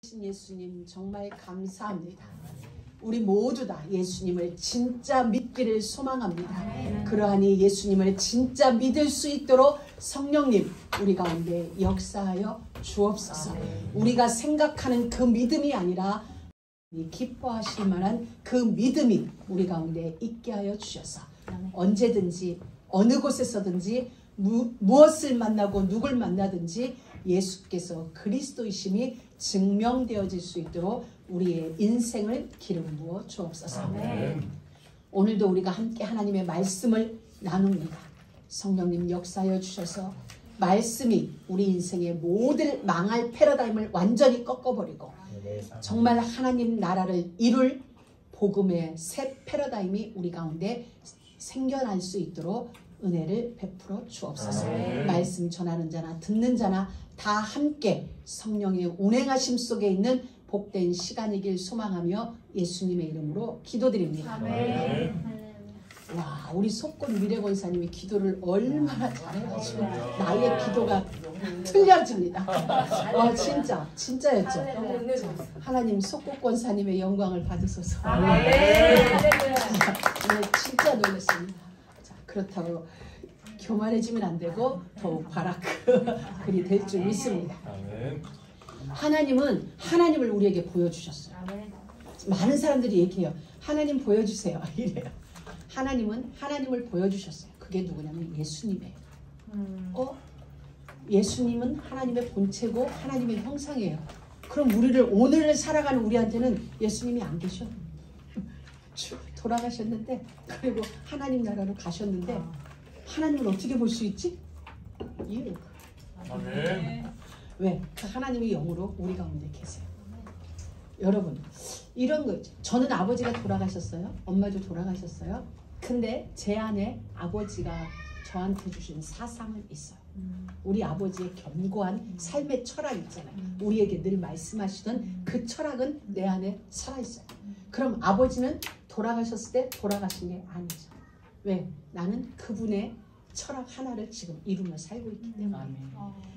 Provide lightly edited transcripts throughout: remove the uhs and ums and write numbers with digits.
예수님 정말 감사합니다. 우리 모두 다 예수님을 진짜 믿기를 소망합니다. 그러하니 예수님을 진짜 믿을 수 있도록 성령님 우리 가운데 역사하여 주옵소서. 우리가 생각하는 그 믿음이 아니라 기뻐하실 만한 그 믿음이 우리 가운데 있게 하여 주셔서 언제든지 어느 곳에서든지 무엇을 만나고 누굴 만나든지 예수께서 그리스도이심이 증명되어질 수 있도록 우리의 인생을 기름 부어 주옵소서. 아멘. 오늘도 우리가 함께 하나님의 말씀을 나눕니다. 성령님 역사하여 주셔서 말씀이 우리 인생의 모든 망할 패러다임을 완전히 꺾어버리고 정말 하나님 나라를 이룰 복음의 새 패러다임이 우리 가운데 생겨날 수 있도록 은혜를 베풀어 주옵소서. 말씀 전하는 자나 듣는 자나 다 함께 성령의 운행하심 속에 있는 복된 시간이길 소망하며 예수님의 이름으로 기도드립니다. 와, 우리 속권 미래권사님이 기도를 얼마나 잘해가지고 나의 기도가 틀려집니다. 진짜였죠. 하나님 속권권사님의 영광을 받으소서. 진짜 놀랐습니다. 자, 그렇다고 교만해지면 안 되고 더욱 바라크들이 될 줄 믿습니다. 하나님은 하나님을 우리에게 보여주셨어요. 많은 사람들이 얘기해요. 하나님 보여주세요. 이래요. 하나님은 하나님을 보여주셨어요. 그게 누구냐면 예수님이에요. 예수님은 하나님의 본체고 하나님의 형상이에요. 그럼 우리를 오늘을 살아가는 우리한테는 예수님이 안 계셔. 돌아가셨는데 그리고 하나님 나라로 가셨는데 하나님을 어떻게 볼 수 있지? 왜? 그 하나님이 영으로 우리 가운데 계세요. 여러분 이런 거 있죠. 저는 아버지가 돌아가셨어요. 엄마도 돌아가셨어요. 근데 제 안에 아버지가 저한테 주신 사상은 있어요. 우리 아버지의 견고한 삶의 철학 있잖아요. 우리에게 늘 말씀하시던 그 철학은 내 안에 살아있어요. 그럼 아버지는 돌아가셨을 때 돌아가신 게 아니죠. 왜? 나는 그분의 철학 하나를 지금 이루며 살고 있기 때문에.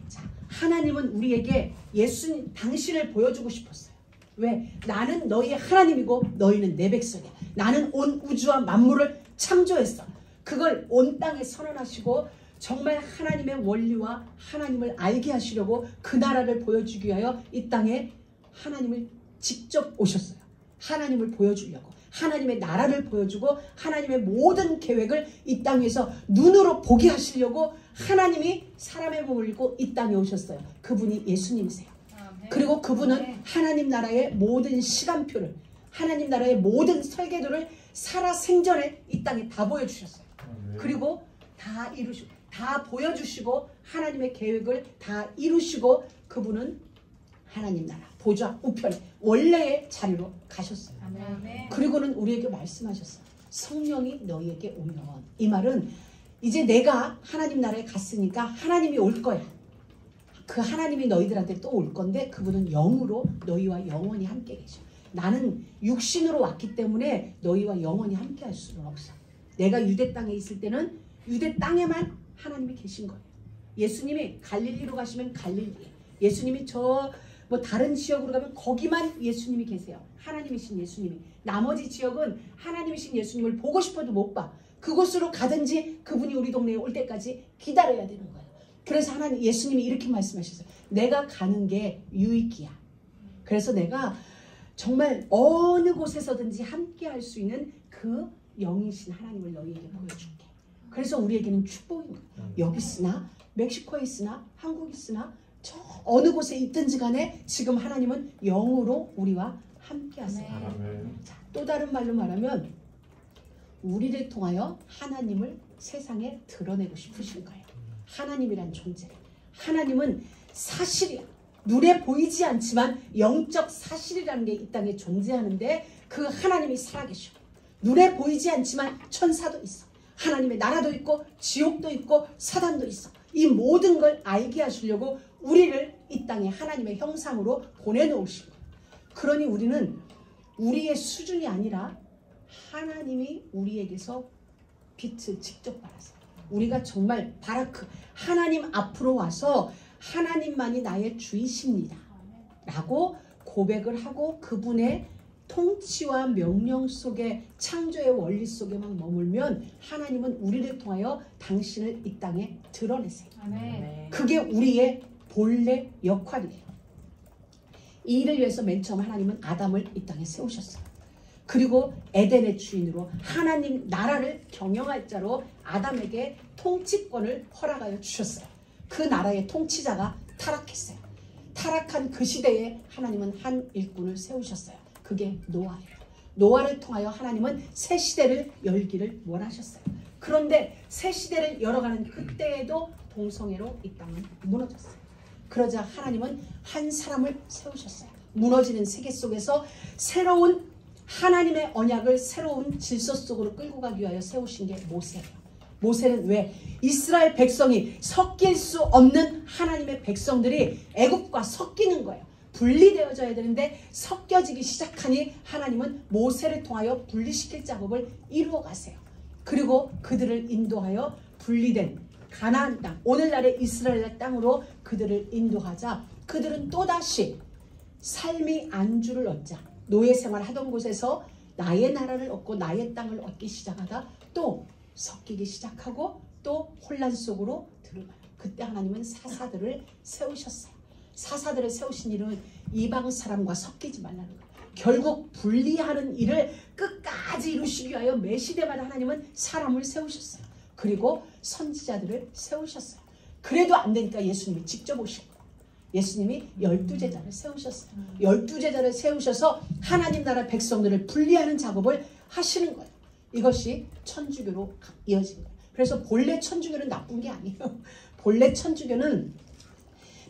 자, 하나님은 우리에게 예수님 당신을 보여주고 싶었어요. 왜? 나는 너희의 하나님이고 너희는 내 백성이야. 나는 온 우주와 만물을 창조했어. 그걸 온 땅에 선언하시고 정말 하나님의 원리와 하나님을 알게 하시려고 그 나라를 보여주기 위하여 이 땅에 하나님을 직접 오셨어요. 하나님을 보여주려고. 하나님의 나라를 보여주고 하나님의 모든 계획을 이 땅에서 눈으로 보게 하시려고 하나님이 사람의 몸을 입고 이 땅에 오셨어요. 그분이 예수님이세요. 그리고 그분은 하나님 나라의 모든 시간표를 하나님 나라의 모든 설계도를 살아생전에 이 땅에 다 보여주셨어요. 그리고 다 이루시고 다 보여주시고 하나님의 계획을 다 이루시고 그분은 하나님 나라 보좌 우편에 원래의 자리로 가셨어요. 그리고는 우리에게 말씀하셨어요. 성령이 너희에게 오면, 이 말은 이제 내가 하나님 나라에 갔으니까 하나님이 올 거야. 그 하나님이 너희들한테 또 올 건데 그분은 영으로 너희와 영원히 함께 계셔. 나는 육신으로 왔기 때문에 너희와 영원히 함께 할 수는 없어. 내가 유대 땅에 있을 때는 유대 땅에만 하나님이 계신 거예요. 예수님이 갈릴리로 가시면 갈릴리에, 예수님이 뭐 다른 지역으로 가면 거기만 예수님이 계세요. 하나님이신 예수님이. 나머지 지역은 하나님이신 예수님을 보고 싶어도 못 봐. 그곳으로 가든지 그분이 우리 동네에 올 때까지 기다려야 되는 거예요. 그래서 하나님 예수님이 이렇게 말씀하셨어요. 내가 가는 게 유익이야. 그래서 내가 정말 어느 곳에서든지 함께 할 수 있는 그 영이신 하나님을 너희에게 보여줄게. 그래서 우리에게는 축복인 거예요. 여기 있으나 멕시코에 있으나 한국에 있으나 저 어느 곳에 있든지 간에 지금 하나님은 영으로 우리와 함께 하세요. 자, 또 다른 말로 말하면 우리를 통하여 하나님을 세상에 드러내고 싶으신 거예요. 하나님이란 존재. 하나님은 사실이야. 눈에 보이지 않지만 영적 사실이라는 게 이 땅에 존재하는데 그 하나님이 살아계셔. 눈에 보이지 않지만 천사도 있어. 하나님의 나라도 있고 지옥도 있고 사단도 있어. 이 모든 걸 알게 하시려고 우리를 이 땅에 하나님의 형상으로 보내놓으신 거예요. 그러니 우리는 우리의 수준이 아니라 하나님이 우리에게서 빛을 직접 받았어요. 우리가 정말 바라크 하나님 앞으로 와서 하나님만이 나의 주이십니다 라고 고백을 하고 그분의 통치와 명령 속에 창조의 원리 속에만 머물면 하나님은 우리를 통하여 당신을 이 땅에 드러내세요. 아멘. 그게 우리의 본래 역할이에요. 이 일을 위해서 맨 처음 하나님은 아담을 이 땅에 세우셨어요. 그리고 에덴의 주인으로 하나님 나라를 경영할 자로 아담에게 통치권을 허락하여 주셨어요. 그 나라의 통치자가 타락했어요. 타락한 그 시대에 하나님은 한 일꾼을 세우셨어요. 그게 노아예요. 노아를 통하여 하나님은 새 시대를 열기를 원하셨어요. 그런데 새 시대를 열어가는 그때에도 동성애로 이 땅은 무너졌어요. 그러자 하나님은 한 사람을 세우셨어요. 무너지는 세계 속에서 새로운 하나님의 언약을 새로운 질서 속으로 끌고 가기 위하여 세우신 게 모세예요. 모세는 왜? 이스라엘 백성이 섞일 수 없는 하나님의 백성들이 애국과 섞이는 거예요. 분리되어져야 되는데 섞여지기 시작하니 하나님은 모세를 통하여 분리시킬 작업을 이루어 가세요. 그리고 그들을 인도하여 분리된 가나안 땅, 오늘날의 이스라엘 땅으로 그들을 인도하자 그들은 또다시 삶의 안주를 얻자 노예 생활하던 곳에서 나의 나라를 얻고 나의 땅을 얻기 시작하다 또 섞이기 시작하고 또 혼란 속으로 들어가요. 그때 하나님은 사사들을 세우셨어요. 사사들을 세우신 일은 이방 사람과 섞이지 말라는 거예요. 결국 분리하는 일을 끝까지 이루시기 위하여 매 시대마다 하나님은 사람을 세우셨어요. 그리고 선지자들을 세우셨어요. 그래도 안 되니까 예수님이 직접 오신 거예요. 예수님이 12제자를 세우셨어요. 12제자를 세우셔서 하나님 나라 백성들을 분리하는 작업을 하시는 거예요. 이것이 천주교로 이어진 거예요. 그래서 본래 천주교는 나쁜 게 아니에요. 본래 천주교는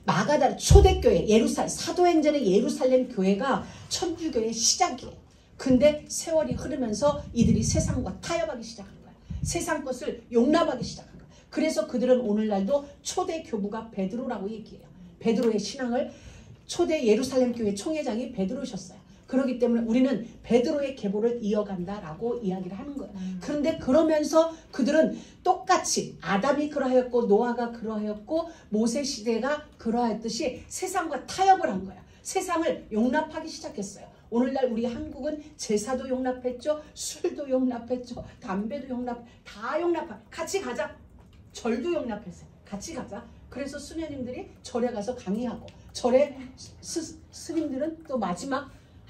마가다라 초대교회 예루살렘 사도행전의 예루살렘 교회가 천주교의 시작이에요. 근데 세월이 흐르면서 이들이 세상과 타협하기 시작한 거예요. 세상 것을 용납하기 시작한 거예요. 그래서 그들은 오늘날도 초대 교부가 베드로라고 얘기해요. 베드로의 신앙을 초대 예루살렘 교회 총회장이 베드로셨어요. 그렇기 때문에 우리는 베드로의 계보를 이어간다라고 이야기를 하는 거예요. 그런데 그러면서 그들은 똑같이 아담이 그러하였고 노아가 그러하였고 모세 시대가 그러하였듯이 세상과 타협을 한 거예요. 세상을 용납하기 시작했어요. 오늘날 우리 한국은 제사도 용납했죠. 술도 용납했죠. 담배도 다 같이 가자. 절도 용납했어요. 같이 가자. 그래서 수녀님들이 절에 가서 강의하고 절에 스님들은 또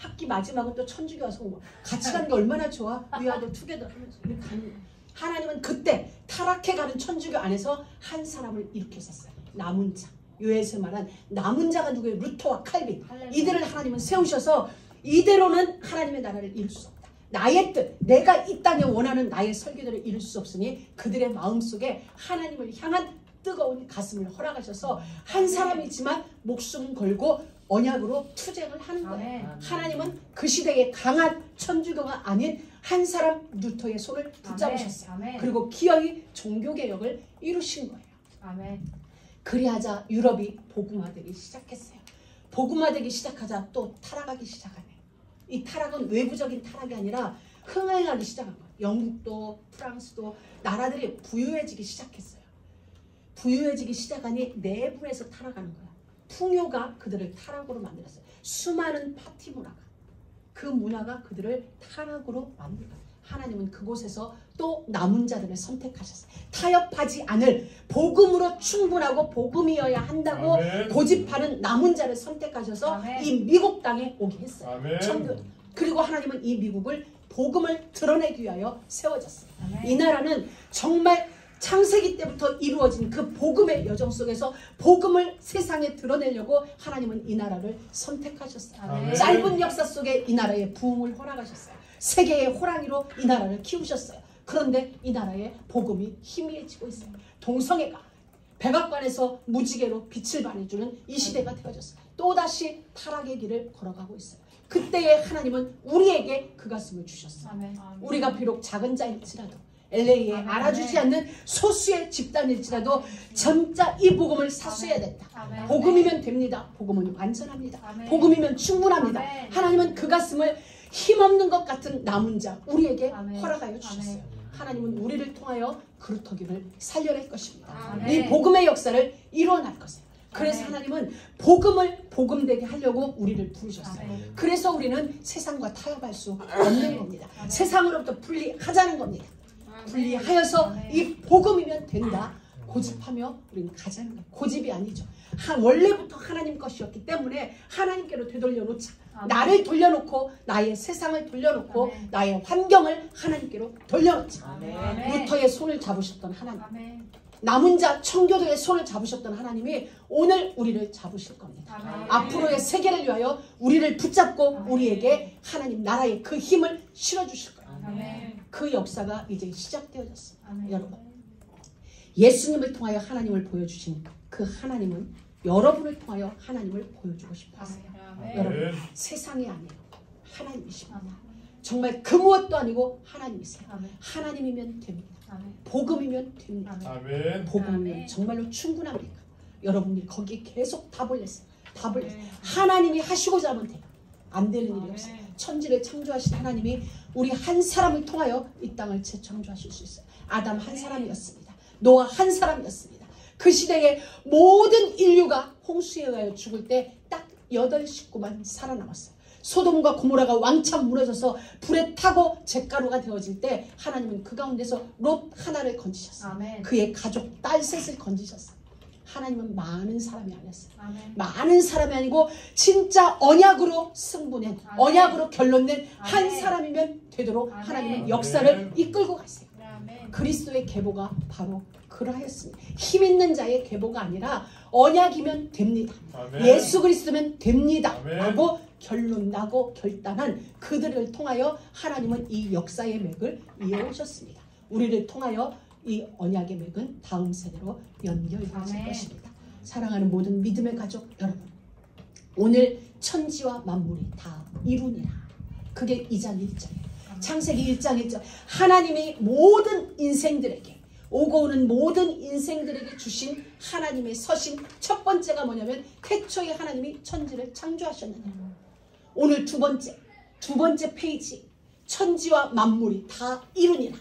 학기 마지막은 또 천주교 와서 같이 가는 게 얼마나 좋아. 위아더 투게더 하면서 이렇게 가는 거예요. 하나님은 그때 타락해가는 천주교 안에서 한 사람을 일으켰었어요. 남은 자. 요에서 말한 남은 자가 누구예요? 루터와 칼빈. 이들을 하나님은 세우셔서 이대로는 하나님의 나라를 이룰 수 없다. 나의 뜻, 내가 이 땅에 원하는 나의 설교들을 이룰 수 없으니 그들의 마음속에 하나님을 향한 뜨거운 가슴을 허락하셔서 한 사람이지만 목숨 걸고 언약으로 투쟁을 하는 거예요. 아멘. 하나님은 그 시대에 강한 천주교가 아닌 한 사람 루터의 손을 붙잡으셨어요. 아멘. 그리고 기어이 종교개혁을 이루신 거예요. 아멘. 그리하자 유럽이 복음화되기 시작했어요. 복음화되기 시작하자 또 타락하기 시작하네요. 이 타락은 외부적인 타락이 아니라 흥행하기 시작한 거예요. 영국도 프랑스도 나라들이 부유해지기 시작했어요. 부유해지기 시작하니 내부에서 타락하는 거야. 풍요가 그들을 타락으로 만들었어요. 수많은 파티 문화가 그 문화가 그들을 타락으로 만들어요. 하나님은 그곳에서 또 남은 자들을 선택하셨어요. 타협하지 않을 복음으로 충분하고 복음이어야 한다고 아멘. 고집하는 남은 자를 선택하셔서 아멘. 이 미국 땅에 오게 했어요. 그리고 하나님은 이 미국을 복음을 드러내기 위하여 세워졌어요. 아멘. 이 나라는 정말 창세기 때부터 이루어진 그 복음의 여정 속에서 복음을 세상에 드러내려고 하나님은 이 나라를 선택하셨어요. 아멘. 짧은 역사 속에 이 나라에 부흥을 허락하셨어요. 세계의 호랑이로 이 나라를 키우셨어요. 그런데 이 나라의 복음이 희미해지고 있어요. 동성애가 백악관에서 무지개로 빛을 발해주는 이 시대가 되어졌어요. 또다시 타락의 길을 걸어가고 있어요. 그때에 하나님은 우리에게 그 가슴을 주셨어요. 아멘. 우리가 비록 작은 자일지라도 LA에 아멘. 알아주지 않는 소수의 집단일지라도 점자 이 복음을 사수해야 된다. 아멘. 복음이면 됩니다. 복음은 완전합니다. 아멘. 복음이면 충분합니다. 아멘. 하나님은 그 가슴을 힘없는 것 같은 남은 자 우리에게 아멘. 허락하여 주셨어요. 아멘. 하나님은 우리를 통하여 그루터기를 살려낼 것입니다. 아멘. 이 복음의 역사를 이루어낼 것이에요. 그래서 하나님은 복음을 복음되게 하려고 우리를 부르셨어요. 그래서 우리는 세상과 타협할 수 없는 겁니다. 세상으로부터 분리하자는 겁니다. 분리하여서 이 복음이면 된다. 고집하며 우리는 가자는 거예요. 고집이 아니죠. 원래부터 하나님 것이었기 때문에 하나님께로 되돌려놓자. 나를 돌려놓고 나의 세상을 돌려놓고 나의 환경을 하나님께로 돌려놓자. 루터의 손을 잡으셨던 하나님, 남은 자 청교도의 손을 잡으셨던 하나님이 오늘 우리를 잡으실 겁니다. 앞으로의 세계를 위하여 우리를 붙잡고 우리에게 하나님 나라의 그 힘을 실어주실 거예요. 그 역사가 이제 시작되어졌습니다. 여러분, 예수님을 통하여 하나님을 보여주신 그 하나님은 여러분을 통하여 하나님을 보여주고 싶었어요. 여러분, 세상이 아니에요. 하나님이십니다. 정말 그 무엇도 아니고 하나님이세요. 하나님이면 됩니다. 복음이면 됩니다. 복음이면 정말로 충분합니까? 여러분들이 거기에 계속 답을 냈어요. 하나님이 하시고자 하면 돼요. 안 되는 일이 없어요. 천지를 창조하신 하나님이 우리 한 사람을 통하여 이 땅을 재창조하실 수 있어요. 아담 한 사람이었습니다. 노아 한 사람이었습니다. 그 시대에 모든 인류가 홍수에 의하여 죽을 때 딱 8식구만 살아남았어요. 소돔과 고모라가 왕창 무너져서 불에 타고 잿가루가 되어질 때 하나님은 그 가운데서 롯 하나를 건지셨어요. 그의 가족 딸 셋을 건지셨어요. 하나님은 많은 사람이 아니었어요. 많은 사람이 아니고 진짜 언약으로 승부낸, 언약으로 결론낸 한 사람이면 되도록 하나님은 역사를 이끌고 갔어요. 그리스도의 계보가 바로 그러하였습니다. 힘 있는 자의 계보가 아니라 언약이면 됩니다. 예수 그리스도면 됩니다. 라고 결론 나고 결단한 그들을 통하여 하나님은 이 역사의 맥을 이어오셨습니다. 우리를 통하여 이 언약의 맥은 다음 세대로 연결되실 것입니다. 사랑하는 모든 믿음의 가족 여러분, 오늘 천지와 만물이 다 이루니라. 그게 2장 1절이에요. 창세기 1장 1절. 하나님이 모든 인생들에게, 오고 오는 모든 인생들에게 주신 하나님의 서신 첫 번째가 뭐냐면 태초에 하나님이 천지를 창조하셨느냐. 오늘 두 번째 페이지, 천지와 만물이 다 이루니라.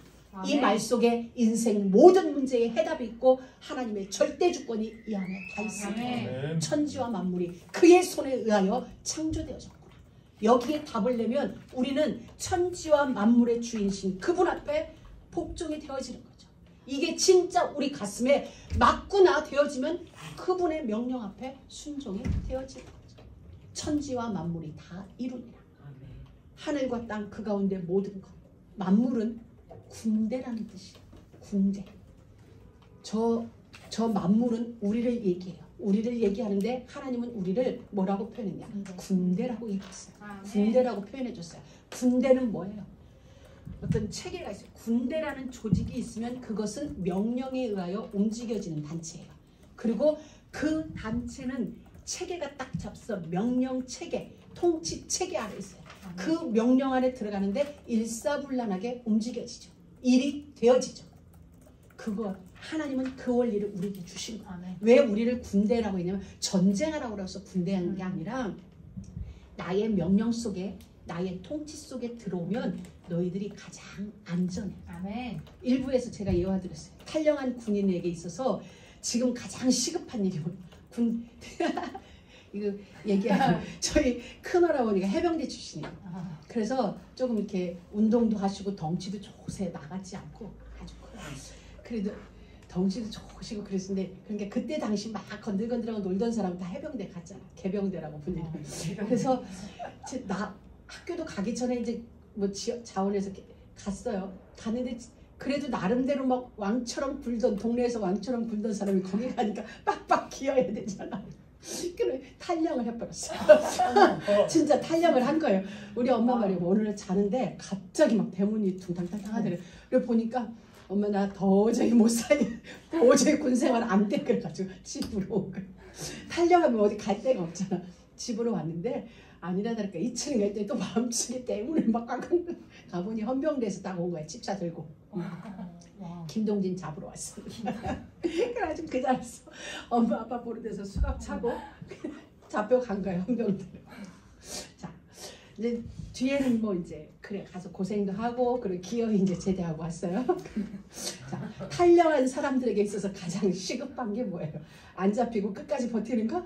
이 말 속에 인생 모든 문제에 해답이 있고 하나님의 절대 주권이 이 안에 다 있습니다. 천지와 만물이 그의 손에 의하여 창조되어졌구나. 여기에 답을 내면 우리는 천지와 만물의 주인이신 그분 앞에 복종이 되어지는 거죠. 이게 진짜 우리 가슴에 맞구나 되어지면 그분의 명령 앞에 순종이 되어지는 거죠. 천지와 만물이 다 이루니라. 하늘과 땅 그 가운데 모든 것. 만물은 군대라는 뜻이에요. 군대. 저 만물은 우리를 얘기해요. 우리를 얘기하는데 하나님은 우리를 뭐라고 표현했냐? 군대라고 얘기했어요. 군대라고 표현해줬어요. 군대는 뭐예요? 어떤 체계가 있어요. 군대라는 조직이 있으면 그것은 명령에 의하여 움직여지는 단체예요. 그리고 그 단체는 체계가 딱 잡서 명령 체계, 통치 체계 안에 있어요. 그 명령 안에 들어가는데 일사불란하게 움직여지죠. 일이 되어지죠. 그거 하나님은 그 원리를 우리에게 주신 거예요. 왜 우리를 군대라고 했냐면 전쟁하라고 해서 군대하는 게 아니라 나의 명령 속에, 나의 통치 속에 들어오면 너희들이 가장 안전해. 아멘. 일부에서 제가 예화드렸어요. 탈영한 군인에게 있어서 지금 가장 시급한 일이 군 이거 얘기하면 저희 큰어머니가 해병대 출신이에요. 그래서 조금 이렇게 운동도 하시고 덩치도 좋으세요. 나가지 않고 아주 그래도 덩치도 좋으시고 그랬는데 그러니까 그때 당시 막 건들건들하고 놀던 사람 다 해병대 갔잖아. 개병대라고 불리는. 그래서 나 학교도 가기 전에 이제 뭐 자원에서 갔어요. 갔는데 그래도 나름대로 막 왕처럼 굴던, 동네에서 왕처럼 굴던 사람이 거기 가니까 빡빡 기어야 되잖아. 그래 탈영을 해버렸어요. 진짜 탈영을 한 거예요. 우리 엄마 말이에요. 오늘 자는데 갑자기 막 대문이 둥탕탕탕 하더래요. 그래 보니까 엄마 나 도저히 못 살이, 도저히 군생활 안 돼. 그래가지고 집으로 탈영하면 어디 갈 데가 없잖아. 집으로 왔는데 아니라 다를까 2층에 갈 때 또 마음속에 때문에 막 가보니 헌병대에서 딱 온 거야. 집차 들고. 김동진 잡으러 왔어. 그래가지고 그 자리에서 엄마 아빠 보는 데서 수갑 차고 잡혀간 거야. 헌병대. 자 이제 뒤에는 뭐 이제 그래 가서 고생도 하고 그리고 기어이 이제 제대하고 왔어요. 자, 탈영한 사람들에게 있어서 가장 시급한 게 뭐예요? 안 잡히고 끝까지 버티는 거?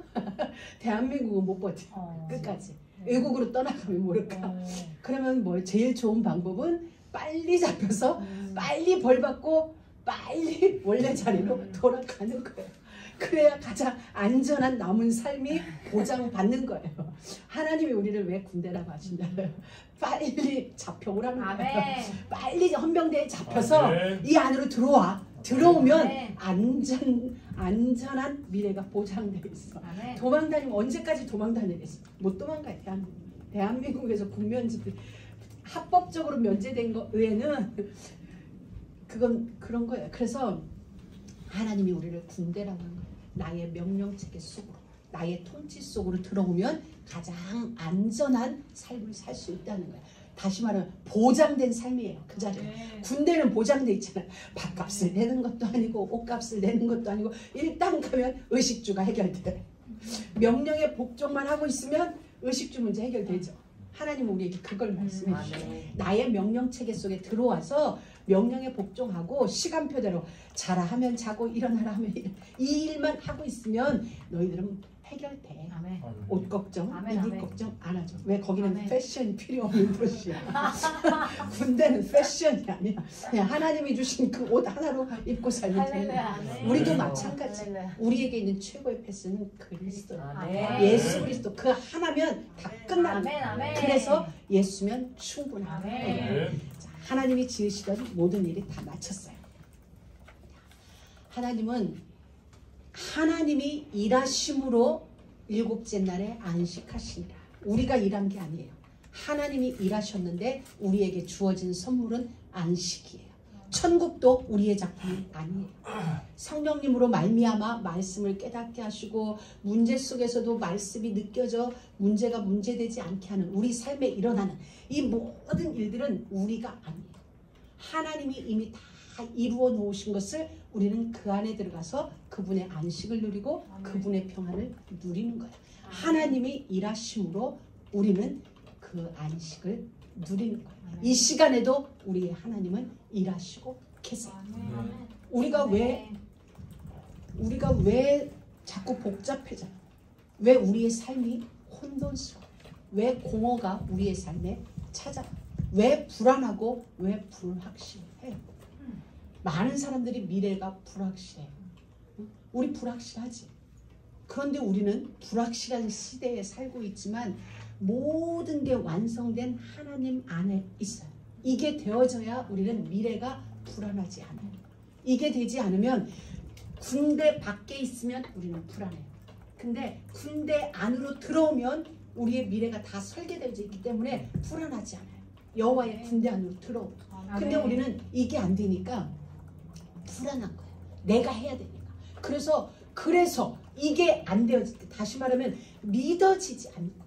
대한민국은 못 버텨. 끝까지. 외국으로 떠나가면 모를까. 그러면 뭐 제일 좋은 방법은 빨리 잡혀서 빨리 벌 받고 빨리 원래 자리로 돌아가는 거예요. 그래야 가장 안전한 남은 삶이 보장받는 거예요. 하나님이 우리를 왜 군대라고 하신다고요? 빨리 잡혀오라는 거예요. 빨리 헌병대에 잡혀서 이 안으로 들어와. 들어오면 안전한 미래가 보장되어 있어. 도망다니면 언제까지 도망다니겠어? 못 도망가요. 대한민국에서 국면제들 합법적으로 면제된 거 외에는 그건 그런 거예요. 그래서 하나님이 우리를 군대라고 하는 거예요. 나의 명령체계 속으로, 나의 통치 속으로 들어오면 가장 안전한 삶을 살 수 있다는 거예요. 다시 말하면 보장된 삶이에요. 그 자리에. 군대는 보장돼 있잖아요. 밥값을 내는 것도 아니고 옷값을 내는 것도 아니고 일단 가면 의식주가 해결돼. 명령에 복종만 하고 있으면 의식주 문제 해결되죠. 하나님은 우리에게 그걸 말씀해 주셔요. 나의 명령체계 속에 들어와서 명령에 복종하고 시간표대로 자라 하면 자고 일어나라 하면 이 일만 하고 있으면 너희들은 해결돼. 옷 걱정, 이불 걱정 안 하죠. 왜? 거기는 패션이 필요 없는 도시야. 군대는 패션이 아니야. 그냥 하나님이 주신 그 옷 하나로 입고 살면 되는 거야. 우리도 마찬가지. 우리에게 있는 최고의 패션은 그리스도. 예수 그리스도. 그 하나면 다 끝나는 거야. 그래서 예수면 충분한 거야. 하나님이 지으시던 모든 일이 다 마쳤어요. 하나님은 하나님이 일하심으로 일곱째 날에 안식하시니라. 우리가 일한 게 아니에요. 하나님이 일하셨는데 우리에게 주어진 선물은 안식이에요. 천국도 우리의 작품이 아니에요. 성령님으로 말미암아 말씀을 깨닫게 하시고 문제 속에서도 말씀이 느껴져 문제가 문제되지 않게 하는 우리 삶에 일어나는 이 모든 일들은 우리가 아니에요. 하나님이 이미 다 이루어 놓으신 것을 우리는 그 안에 들어가서 그분의 안식을 누리고 그분의 평안을 누리는 거예요. 하나님이 일하심으로 우리는 그 안식을 누리는 거예요. 이 시간에도 우리의 하나님은 일하시고 계세요. 우리가 왜 자꾸 복잡해져요? 왜 우리의 삶이 혼돈스러워요? 왜 공허가 우리의 삶에 찾아와요? 왜 불안하고 왜 불확실해요? 많은 사람들이 미래가 불확실해요. 우리 불확실하지. 그런데 우리는 불확실한 시대에 살고 있지만 모든 게 완성된 하나님 안에 있어요. 이게 되어져야 우리는 미래가 불안하지 않아요. 이게 되지 않으면 군대 밖에 있으면 우리는 불안해요. 근데 군대 안으로 들어오면 우리의 미래가 다 설계되어져 있기 때문에 불안하지 않아요. 여호와의 군대 안으로 들어오면. 근데 우리는 이게 안 되니까 불안한 거예요. 내가 해야 되니까. 그래서 이게 안 되어질 때, 다시 말하면 믿어지지 않는 거예요.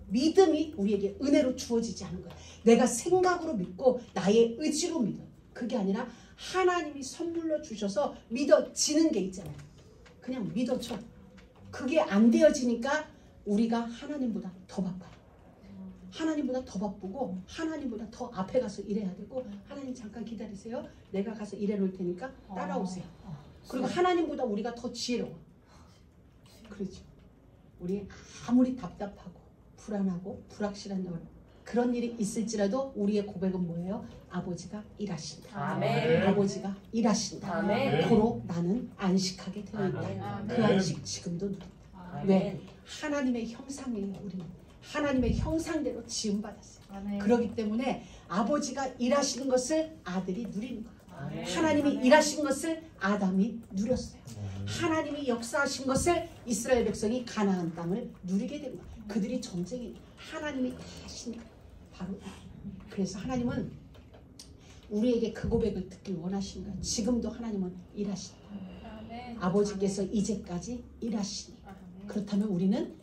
믿음이 우리에게 은혜로 주어지지 않은 거예요. 내가 생각으로 믿고 나의 의지로 믿어요. 그게 아니라 하나님이 선물로 주셔서 믿어지는 게 있잖아요. 그냥 믿어줘. 그게 안 되어지니까 우리가 하나님보다 더 바빠요. 하나님보다 더 바쁘고 하나님보다 더 앞에 가서 일해야 되고 하나님 잠깐 기다리세요. 내가 가서 일해 놓을 테니까 따라오세요. 그리고 하나님보다 우리가 더 지혜로워. 그렇죠. 우리 아무리 답답하고 불안하고 불확실한 그런 일이 있을지라도 우리의 고백은 뭐예요? 아버지가 일하신다. 아멘. 아버지가 일하신다. 아멘. 고로 나는 안식하게 되어 있다. 아멘. 그 안식 지금도 누린다. 왜? 하나님의 형상이에요. 우리는 하나님의 형상대로 지음받았어요. 아멘. 그렇기 때문에 아버지가 일하시는 것을 아들이 누리는 거예요. 아멘. 하나님이 아멘. 일하신 것을 아담이 누렸어요. 하나님이 역사하신 것을 이스라엘 백성이 가나안 땅을 누리게 된 거예요. 그들이 전쟁이 하나님이 하시니까 바로 그래서 하나님은 우리에게 그 고백을 듣길 원하시는 거예요. 지금도 하나님은 일하신다. 아버지께서 이제까지 일하시니 그렇다면 우리는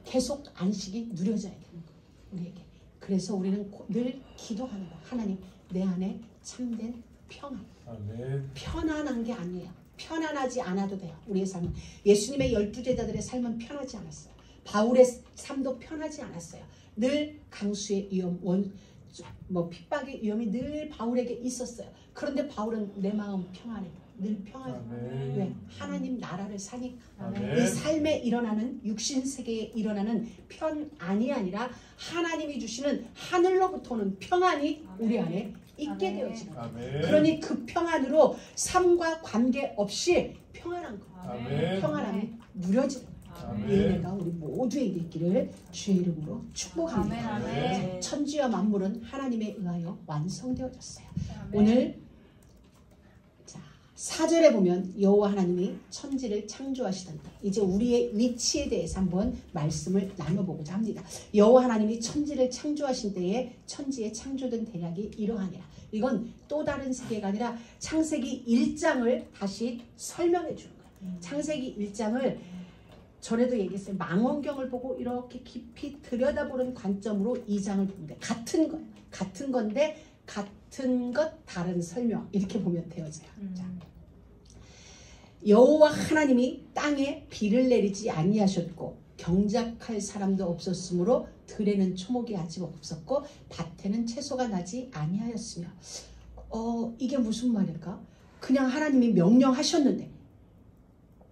계속 안식이 누려져야 되는 거예요. 우리에게. 그래서 우리는 늘 기도하는 거예요. 하나님 내 안에 참된 평안. 아멘. 편안한 게 아니에요. 편안하지 않아도 돼요. 우리의 삶은. 예수님의 12제자들의 삶은 편하지 않았어요. 바울의 삶도 편하지 않았어요. 늘 강수의 위험, 뭐 핍박의 위험이 늘 바울에게 있었어요. 그런데 바울은 내 마음 평안해. 늘 평안해. 왜? 하나님 나라를 사니까. 아멘. 이 삶에 일어나는 육신 세계에 일어나는 편안이 아니라 하나님이 주시는 하늘로부터 오는 평안이 우리 안에 있게 되어지는 거예요. 그러니 그 평안으로 삶과 관계없이 평안한 거예요. 평안함이 누려지는 거예요. 이 은혜가 우리 모두에게 있기를 주의 이름으로 축복합니다. 천지와 만물은 하나님에 의하여 완성되어졌어요. 오늘 4절에 보면 여호와 하나님이 천지를 창조하시던다. 이제 우리의 위치에 대해서 한번 말씀을 나눠보고자 합니다. 여호와 하나님이 천지를 창조하신 때에 천지에 창조된 대략이 이러하니라. 이건 또 다른 세계가 아니라 창세기 1장을 다시 설명해 주는 거예요. 창세기 1장을 전에도 얘기했어요. 망원경을 보고 이렇게 깊이 들여다보는 관점으로 2장을 보면 돼. 같은 거예요. 같은 건데 같은 것 다른 설명 이렇게 보면 되어져요. 여호와 하나님이 땅에 비를 내리지 아니하셨고 경작할 사람도 없었으므로 들에는 초목이 아직 없었고 밭에는 채소가 나지 아니하였으며 이게 무슨 말일까? 그냥 하나님이 명령하셨는데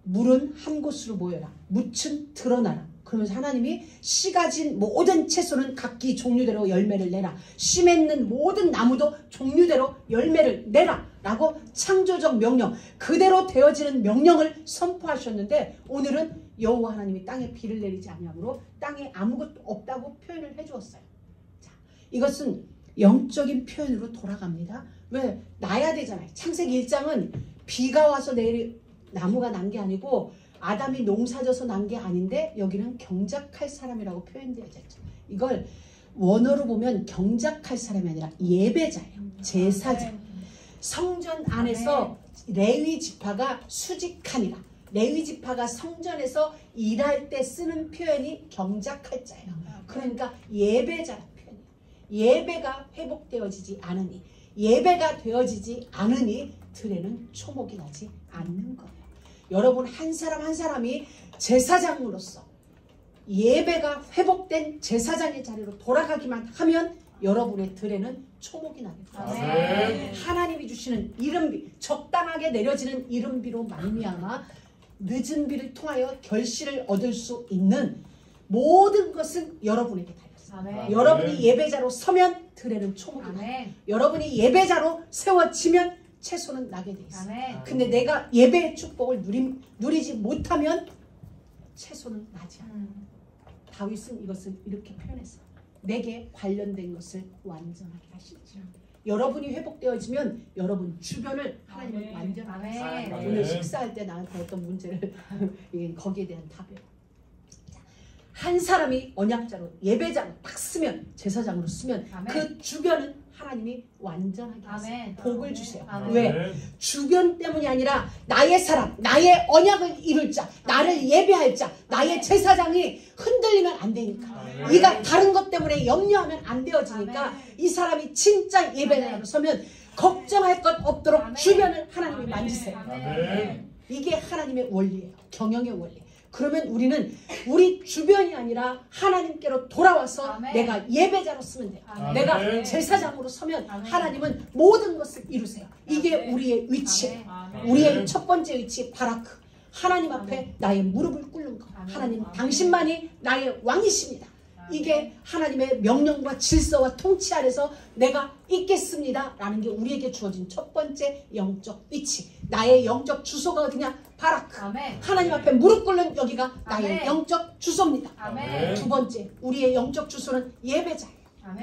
물은 한 곳으로 모여라. 묻은 드러나라. 그러면서 하나님이 씨가 진 모든 채소는 각기 종류대로 열매를 내라. 씨 맺는 모든 나무도 종류대로 열매를 내라. 라고 창조적 명령, 그대로 되어지는 명령을 선포하셨는데 오늘은 여호와 하나님이 땅에 비를 내리지 아니하므로 땅에 아무것도 없다고 표현을 해주었어요. 자, 이것은 영적인 표현으로 돌아갑니다. 왜? 나야 되잖아요. 창세기 1장은 비가 와서 나무가 난 게 아니고 아담이 농사져서 난 게 아닌데 여기는 경작할 사람이라고 표현되어져 있죠. 이걸 원어로 보면 경작할 사람이 아니라 예배자예요. 제사자. 성전 안에서 레위 지파가 수직하니라. 레위 지파가 성전에서 일할 때 쓰는 표현이 경작할 자예요. 그러니까 예배자라는 표현이에요. 예배가 회복되어지지 않으니, 예배가 되어지지 않으니 들에는 초목이 나지 않는 거예요. 여러분 한 사람 한 사람이 제사장으로서 예배가 회복된 제사장의 자리로 돌아가기만 하면 여러분의 들에는 초목이 나겠습니다. 하나님이 주시는 이른비, 적당하게 내려지는 이른비로 말미암아 늦은 비를 통하여 결실을 얻을 수 있는 모든 것은 여러분에게 달렸습니다. 여러분이 예배자로 서면 들에는 초목이 나요. 여러분이 예배자로 세워지면 채소는 나게 돼 있어요. 근데 내가 예배의 축복을 누리지 못하면 채소는 나지 않아요. 다윗은 이것을 이렇게 표현했어요. 내게 관련된 것을 완전하게 하시지. 여러분이 회복되어지면 여러분 주변을 하나님은 완전하게 하세요. 오늘 식사할 때 나한테 어떤 문제를 거기에 대한 답이에요. 한 사람이 언약자로 예배자로 딱 쓰면 제사장으로 쓰면 그 주변은 하나님이 완전하게 하세요. 복을 주세요. 왜? 주변 때문이 아니라 나의 사람, 나의 언약을 이룰 자, 나를 예배할 자, 나의 제사장이 흔들리면 안 되니까. 네가 다른 것 때문에 염려하면 안 되어지니까 이 사람이 진짜 예배자로 서면 걱정할 것 없도록 주변을 하나님이 만지세요. 이게 하나님의 원리예요. 경영의 원리. 그러면 우리는 우리 주변이 아니라 하나님께로 돌아와서 내가 예배자로 쓰면 돼요. 내가 제사장으로 서면 하나님은 모든 것을 이루세요. 이게 우리의 위치예요. 우리의 첫 번째 위치 바라크. 하나님 앞에 나의 무릎을 꿇는 것. 하나님 당신만이 나의 왕이십니다. 이게 하나님의 명령과 질서와 통치 아래서 내가 있겠습니다 라는 게 우리에게 주어진 첫 번째 영적 위치. 나의 영적 주소가 어디냐? 바라크. 하나님 앞에 무릎 꿇는 여기가 나의 영적 주소입니다. 두 번째 우리의 영적 주소는 예배자예요.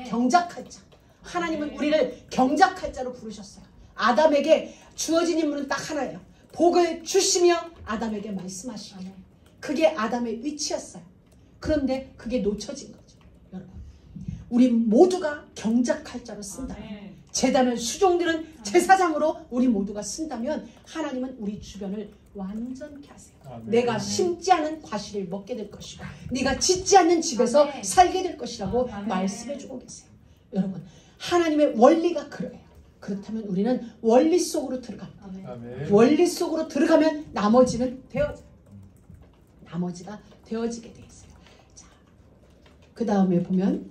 경작할 자. 하나님은 우리를 경작할 자로 부르셨어요. 아담에게 주어진 임무는 딱 하나예요. 복을 주시며 아담에게 말씀하시기. 그게 아담의 위치였어요. 그런데 그게 놓쳐진 거죠. 여러분, 우리 모두가 경작할 자로 쓴다면, 제단을 수종드는 제사장으로 우리 모두가 쓴다면 하나님은 우리 주변을 완전케 하세요. 내가 심지 않은 과실을 먹게 될 것이고 네가 짓지 않는 집에서 살게 될 것이라고 말씀해주고 계세요. 여러분, 하나님의 원리가 그래요. 그렇다면 우리는 원리 속으로 들어갑니다. 원리 속으로 들어가면 나머지가 되어지게 돼 있어요. 자, 그 다음에 보면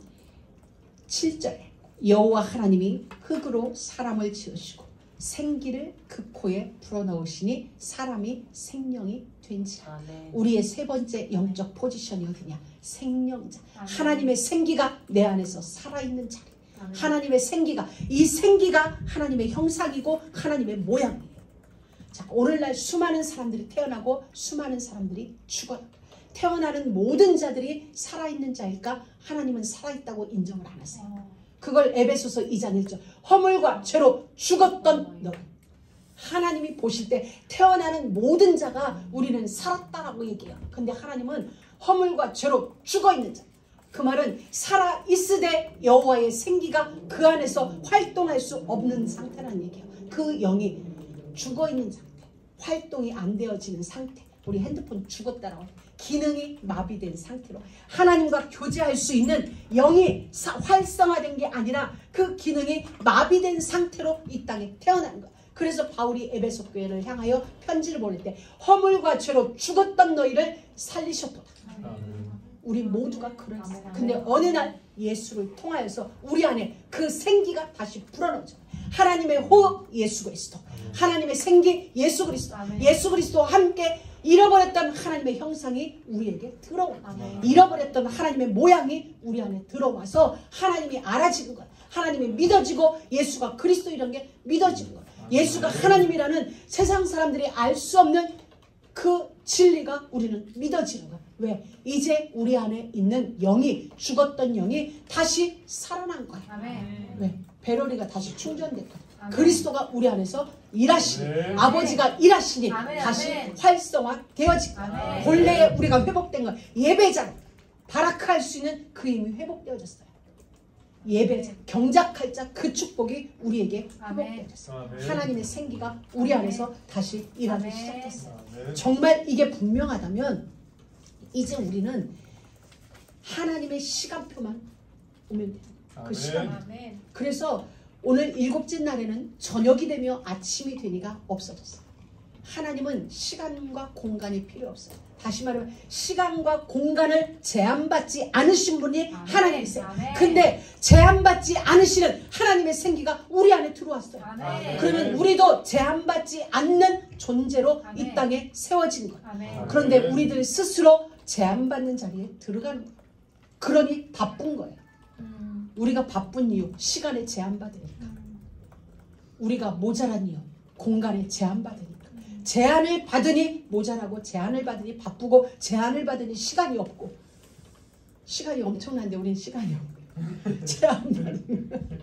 7절에 여호와 하나님이 흙으로 사람을 지으시고 생기를 그 코에 불어넣으시니 사람이 생명이 된지라. 우리의 세 번째 영적 포지션이 어디냐? 생명자. 하나님의 생기가 내 안에서 살아있는 자리. 하나님의 생기가, 이 생기가 하나님의 형상이고 하나님의 모양이에요. 자, 오늘날 수많은 사람들이 태어나고 수많은 사람들이 죽어요. 태어나는 모든 자들이 살아있는 자일까? 하나님은 살아있다고 인정을 안 하세요. 그걸 에베소서 2장 1절 허물과 죄로 죽었던 너. 하나님이 보실 때 태어나는 모든 자가 우리는 살았다라고 얘기해요. 근데 하나님은 허물과 죄로 죽어있는 자. 그 말은 살아있으되 여호와의 생기가 그 안에서 활동할 수 없는 상태라는 얘기예요. 그 영이 죽어있는 상태, 활동이 안 되어지는 상태. 우리 핸드폰 죽었다라고 기능이 마비된 상태로 하나님과 교제할 수 있는 영이 활성화된 게 아니라 그 기능이 마비된 상태로 이 땅에 태어나는 거예요. 그래서 바울이 에베소 교회를 향하여 편지를 보낼 때 허물과 죄로 죽었던 너희를 살리셨도다. 우리 모두가 그랬어요. 근데 어느 날 예수를 통하여서 우리 안에 그 생기가 다시 불어넣어져. 하나님의 호흡 예수 그리스도, 하나님의 생기 예수 그리스도, 예수 그리스도와 함께 잃어버렸던 하나님의 형상이 우리에게 들어와. 잃어버렸던 하나님의 모양이 우리 안에 들어와서 하나님이 알아지는 거야. 하나님이 믿어지고 예수가 그리스도 이런 게 믿어지는 거야. 예수가 하나님이라는 세상 사람들이 알 수 없는 그 진리가 우리는 믿어지는 거야. 왜? 이제 우리 안에 있는 영이, 죽었던 영이 다시 살아난 거야. 왜? 배럴이가 다시 충전됐거든. 그리스도가 우리 안에서 일하시니, 아버지가 일하시니 다시 활성화되어지고 본래의 우리가 회복된 거, 예배자 바라크할 수 있는 그 힘이 회복되어졌어요. 예배자, 경작할 자, 그 축복이 우리에게 회복되어졌어요. 하나님의 생기가 우리 안에서 다시 일하기 시작했어요. 정말 이게 분명하다면 이제 우리는 하나님의 시간표만 오면 돼요. 그 시간. 그래서 오늘 일곱째 날에는 저녁이 되며 아침이 되니가 없어졌어요. 하나님은 시간과 공간이 필요 없어요. 다시 말하면 시간과 공간을 제한받지 않으신 분이 하나님이세요. 근데 제한받지 않으시는 하나님의 생기가 우리 안에 들어왔어요. 그러면 우리도 제한받지 않는 존재로 이 땅에 세워진 거예요. 그런데 우리들 스스로 제한받는 자리에 들어가는 거예요. 그러니 바쁜 거예요. 우리가 바쁜 이유, 시간에 제한받으니까. 우리가 모자란 이유, 공간에 제한받으니까. 제한을 받으니 모자라고, 제한을 받으니 바쁘고, 제한을 받으니 시간이 없고. 시간이 엄청난데 우리는 시간이 없고. 제한받으면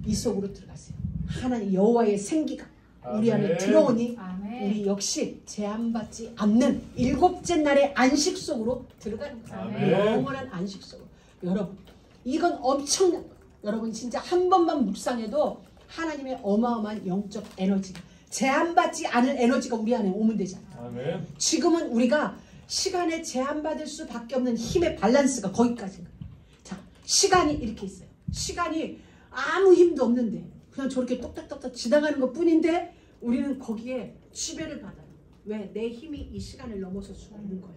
이 속으로 들어가세요. 하나님 여호와의 생기가 우리 안에 들어오니 우리 역시 제한받지 않는 일곱째 날의 안식 속으로 들어가는 거예요. 영원한 안식 속으로. 여러분, 이건 엄청난 거예요. 여러분 진짜 한 번만 묵상해도 하나님의 어마어마한 영적 에너지가, 제한받지 않을 에너지가 우리 안에 오면 되잖아요. 지금은 우리가 시간에 제한받을 수밖에 없는 힘의 밸런스가 거기까지인 거예요. 자, 시간이 이렇게 있어요. 시간이 아무 힘도 없는데 그냥 저렇게 똑딱똑딱 지나가는 것 뿐인데 우리는 거기에 지배를 받아요. 왜? 내 힘이 이 시간을 넘어설 수가 있는 거예요.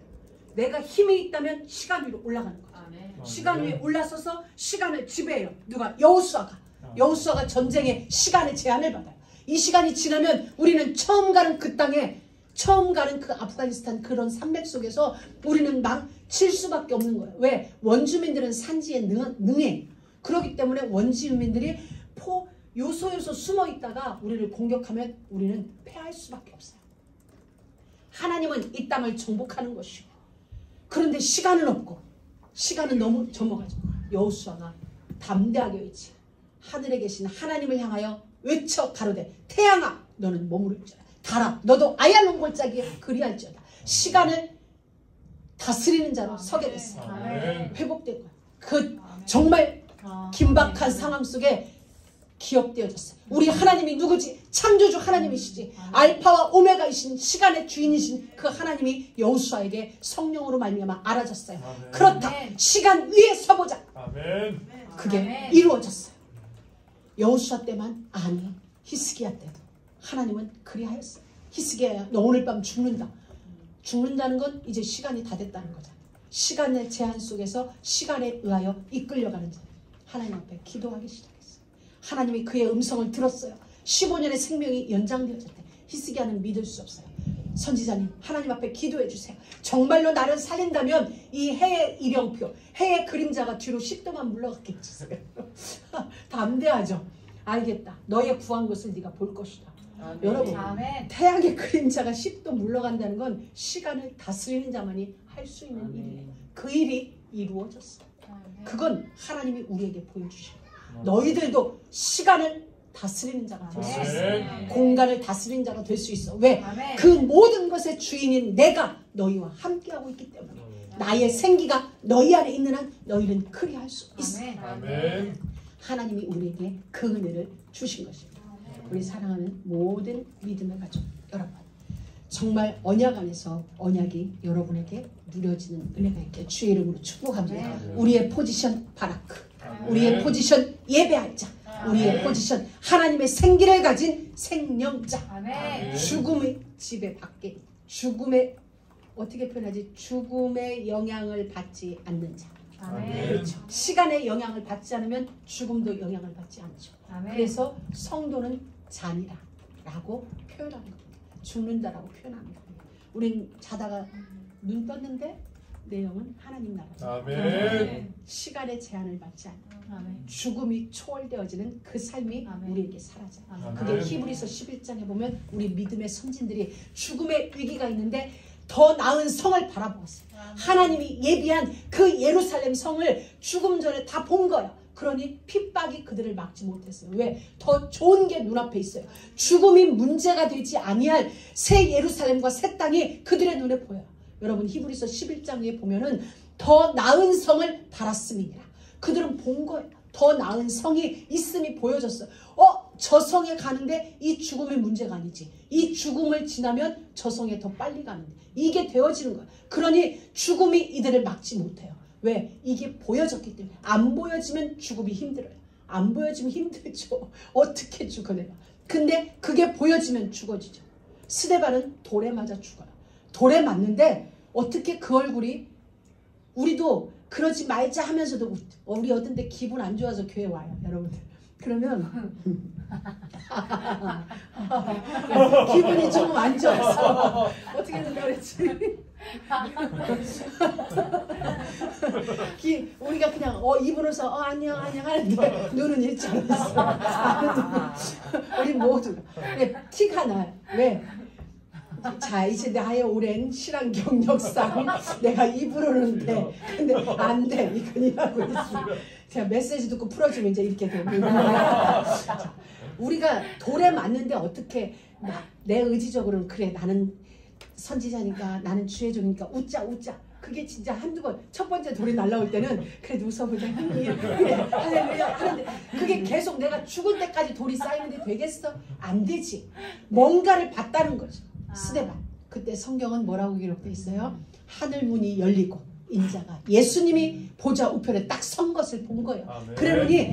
내가 힘이 있다면 시간 위로 올라가는 거예요. 시간 위에 올라서서 시간을 지배해요. 누가? 여호수아가. 여호수아가 전쟁에 시간의 제한을 받아요. 이 시간이 지나면 우리는 처음 가는 그 땅에, 처음 가는 그 아프가니스탄 그런 산맥 속에서 우리는 망칠 수밖에 없는 거예요. 왜? 원주민들은 산지에 능해. 그렇기 때문에 원주민들이 요소요소 숨어 있다가 우리를 공격하면 우리는 패할 수밖에 없어요. 하나님은 이 땅을 정복하는 것이고, 그런데 시간은 없고, 시간은 너무 접어가죠. 여호수아가 담대하게 외치 하늘에 계신 하나님을 향하여 외쳐 가로되 태양아 너는 머무를지어다, 달아 너도 아얄론 골짜기에 그리할지어다. 시간을 다스리는 자로 서게 됐어요. 회복된 거예요. 그 정말 긴박한 상황 속에 기억되어졌어요. 우리 하나님이 누구지? 창조주 하나님이시지. 알파와 오메가이신 시간의 주인이신 그 하나님이 여호수아에게 성령으로 말미암아 알아졌어요. 그렇다. 시간 위에 서보자. 그게 이루어졌어요. 여호수아 때만 아니, 히스기야 때도 하나님은 그리하였어요. 히스기야야 너 오늘 밤 죽는다. 죽는다는 건 이제 시간이 다 됐다는 거잖아요. 시간의 제한 속에서 시간에 의하여 이끌려가는 자. 하나님 앞에 기도하기 시작했어요. 하나님이 그의 음성을 들었어요. 15년의 생명이 연장되어졌대. 히스기야는 믿을 수 없어요. 선지자님, 하나님 앞에 기도해 주세요. 정말로 나를 살린다면 이 해의 이령표, 해의 그림자가 뒤로 10도만 물러가게 해주세요. 담대하죠. 알겠다. 너의 구한 것을 네가 볼 것이다. 아멘. 여러분, 아멘. 태양의 그림자가 10도 물러간다는 건 시간을 다스리는 자만이 할 수 있는 일이에요. 그 일이 이루어졌어요. 그건 하나님이 우리에게 보여주신 거예요. 너희들도 시간을 다스리는 자가 될 수 있어. 공간을 다스리는 자가 될 수 있어. 왜? 그 모든 것의 주인인 내가 너희와 함께하고 있기 때문에 나의 생기가 너희 안에 있는 한 너희는 그리할 수 있어. 하나님이 우리에게 그 은혜를 주신 것입니다. 우리 사랑하는 모든 믿음의 가족 여러분, 정말 언약 안에서 언약이 여러분에게 누려지는 은혜가 있게 주의 이름으로 축복합니다. 우리의 포지션 바라크, 우리의 포지션 예배할 자, 우리의 포지션 하나님의 생기를 가진 생명자, 죽음의 지배 밖에, 죽음의 어떻게 표현하지? 죽음의 영향을 받지 않는 자. 그렇죠. 시간의 영향을 받지 않으면 죽음도 영향을 받지 않죠. 그래서 성도는 잔이라고 표현하는 겁니다. 죽는다라고 표현합니다. 우린 자다가 눈 떴는데 내 영은 하나님 나라죠. 시간의 제한을 받지 않는 죽음이 초월되어지는 그 삶이 우리에게 사라져요. 그게 히브리서 11장에 보면 우리 믿음의 선진들이 죽음의 위기가 있는데 더 나은 성을 바라보았어요. 하나님이 예비한 그 예루살렘 성을 죽음 전에 다 본 거야. 그러니 핍박이 그들을 막지 못했어요. 왜? 더 좋은 게 눈앞에 있어요. 죽음이 문제가 되지 아니할 새 예루살렘과 새 땅이 그들의 눈에 보여요. 여러분, 히브리서 11장에 보면은 더 나은 성을 바랐음이니라. 그들은 본 거예요. 더 나은 성이 있음이 보여졌어요. 저 성에 가는데 이 죽음의 문제가 아니지. 이 죽음을 지나면 저 성에 더 빨리 가는데. 이게 되어지는 거예요. 그러니 죽음이 이들을 막지 못해요. 왜? 이게 보여졌기 때문에. 안 보여지면 죽음이 힘들어요. 안 보여지면 힘들죠. 어떻게 죽어 내가. 근데 그게 보여지면 죽어지죠. 스데반은 돌에 맞아 죽어요. 돌에 맞는데 어떻게 그 얼굴이, 우리도 그러지 말자 하면서도 우리 어떤 때 기분 안 좋아서 교회 와요. 여러분들. 그러면 기분이 조금 안 좋았어. 어떻게 된다 그랬지? 우리가 그냥 입으로서 안녕 안녕 하는데 눈은 일처럼 있어. 우리 모두 티가 나요. 왜? 자, 이제 나의 오랜 신앙 경력상 내가 입으로는 돼. 근데 안 돼. 이건 일하고 있어. 제가 메시지 듣고 풀어주면 이제 이렇게 됩니다. 자, 우리가 돌에 맞는데 어떻게 내 의지적으로는 그래 나는 선지자니까 나는 주의 종이니까 웃자. 그게 진짜 한두 번, 첫 번째 돌이 날라올 때는 그래도 웃어보자. 그래 할렐루야 하는데 그게 계속 내가 죽을 때까지 돌이 쌓이는데 되겠어? 안 되지. 뭔가를 봤다는 거죠. 스데반. 그때 성경은 뭐라고 기록되어 있어요? 하늘 문이 열리고 인자가 예수님이 보좌 우편에 딱 선 것을 본 거예요. 그러니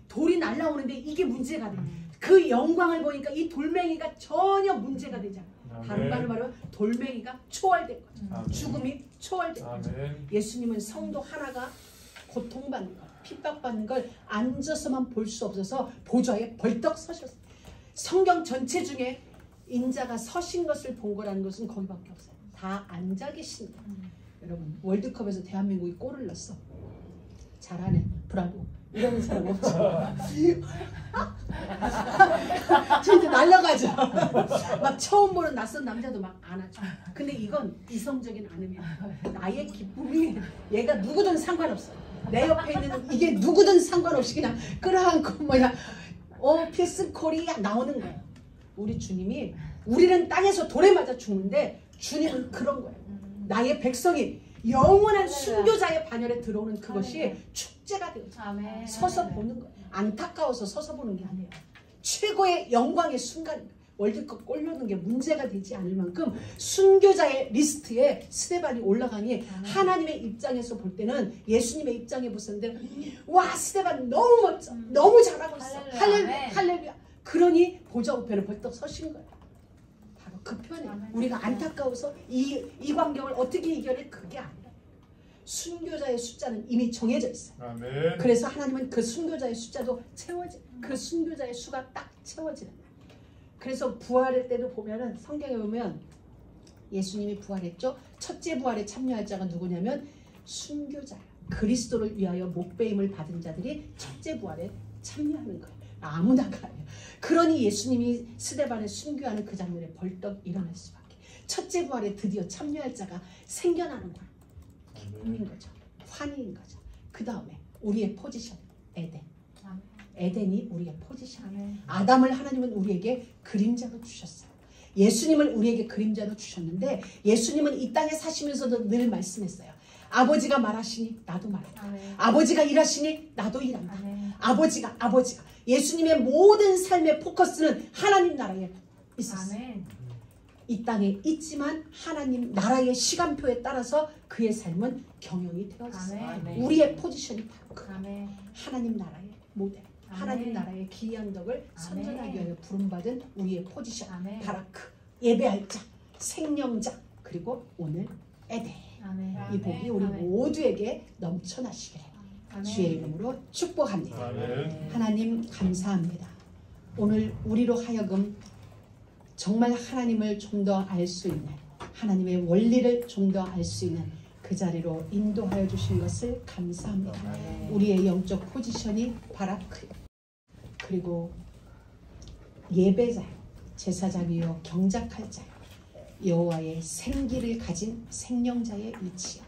돌이 날라오는데 이게 문제가 돼. 그 영광을 보니까 이 돌멩이가 전혀 문제가 되지 않아요. 다른 말로 말하면 돌멩이가 초월된 거죠. 죽음이 초월된 거죠. 예수님은 성도 하나가 고통받는 것, 핍박받는 걸 앉아서만 볼 수 없어서 보좌에 벌떡 서셨어요. 성경 전체 중에 인자가 서신 것을 본 거라는 것은 거기밖에 없어요. 다 앉아 계신다. 여러분, 월드컵에서 대한민국이 골을 넣었어. 잘하네. 브라보. 이러는 사람 없죠. 진짜 날라가죠. 막 처음 보는 낯선 남자도 막 안아줘. 근데 이건 이성적인 안음이야. 나의 기쁨이 얘가 누구든 상관없어. 내 옆에 있는 이게 누구든 상관없이 그냥 끌어안고 필승콜이 나오는 거예요. 우리 주님이, 우리는 땅에서 돌에 맞아 죽는데 주님은 그런 거예요. 나의 백성이 영원한 순교자의 반열에 들어오는 그것이 축제가 되어져. 서서 보는 거예요. 안타까워서 서서 보는 게 아니에요. 최고의 영광의 순간, 월드컵 골 넣는 게 문제가 되지 않을 만큼 순교자의 리스트에 스데반이 올라가니 하나님의 입장에서 볼 때는, 예수님의 입장에 보셨는데 와, 스데반 너무 멋져, 너무 잘하고 있어, 할렐루야 할렐루야. 그러니 보좌 우편에 벌떡 서신 거예요. 바로 그 편에 우리가 안타까워서 이 광경을 어떻게 이겨내, 그게 아니라 순교자의 숫자는 이미 정해져 있어요. 아멘. 그래서 하나님은 그 순교자의 숫자도 그 순교자의 수가 딱 채워지는 거예요. 그래서 부활할 때도 보면은 성경에 보면 예수님이 부활했죠. 첫째 부활에 참여할 자가 누구냐면 순교자, 그리스도를 위하여 목배임을 받은 자들이 첫째 부활에 참여하는 거예요. 아무나가 아니에요. 그러니 예수님이 스데반을 순교하는 그 장면에 벌떡 일어날 수밖에. 첫째 부활에 드디어 참여할 자가 생겨나는 거예요. 기쁨인 거죠. 환희인 거죠. 그 다음에 우리의 포지션, 에덴. 에덴이 우리의 포지션이에요. 아담을 하나님은 우리에게 그림자로 주셨어요. 예수님을 우리에게 그림자로 주셨는데 예수님은 이 땅에 사시면서도 늘 말씀했어요. 아버지가 말하시니 나도 말한다. 아버지가 일하시니 나도 일한다. 아버지가 예수님의 모든 삶의 포커스는 하나님 나라에 있었어요. 이 땅에 있지만 하나님 나라의 시간표에 따라서 그의 삶은 경영이 되어졌어요. 우리의 포지션이 바로 그 하나님 나라의 모델, 하나님 나라의 기이한 덕을 선전하기 위하여 부름받은 우리의 포지션, 바라크, 예배할 자, 생명자, 그리고 오늘 에덴. 이 복이 우리 모두에게 넘쳐나시기를 주의 이름으로 축복합니다. 하나님 감사합니다. 오늘 우리로 하여금 정말 하나님을 좀 더 알 수 있는, 하나님의 원리를 좀 더 알 수 있는 그 자리로 인도하여 주신 것을 감사합니다. 우리의 영적 포지션이 바라크, 그리고 예배자, 제사장이요 경작할 자, 여호와의 생기를 가진 생명자의 위치요,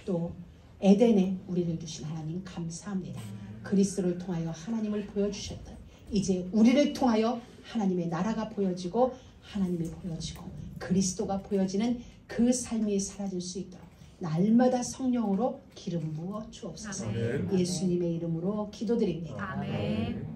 또 에덴에 우리를 두신 하나님 감사합니다. 그리스도를 통하여 하나님을 보여주셨다. 이제 우리를 통하여 하나님의 나라가 보여지고 하나님이 보여지고 그리스도가 보여지는 그 삶이 사라질 수 있도록 날마다 성령으로 기름 부어 주옵소서. 예수님의 이름으로 기도드립니다. 아멘.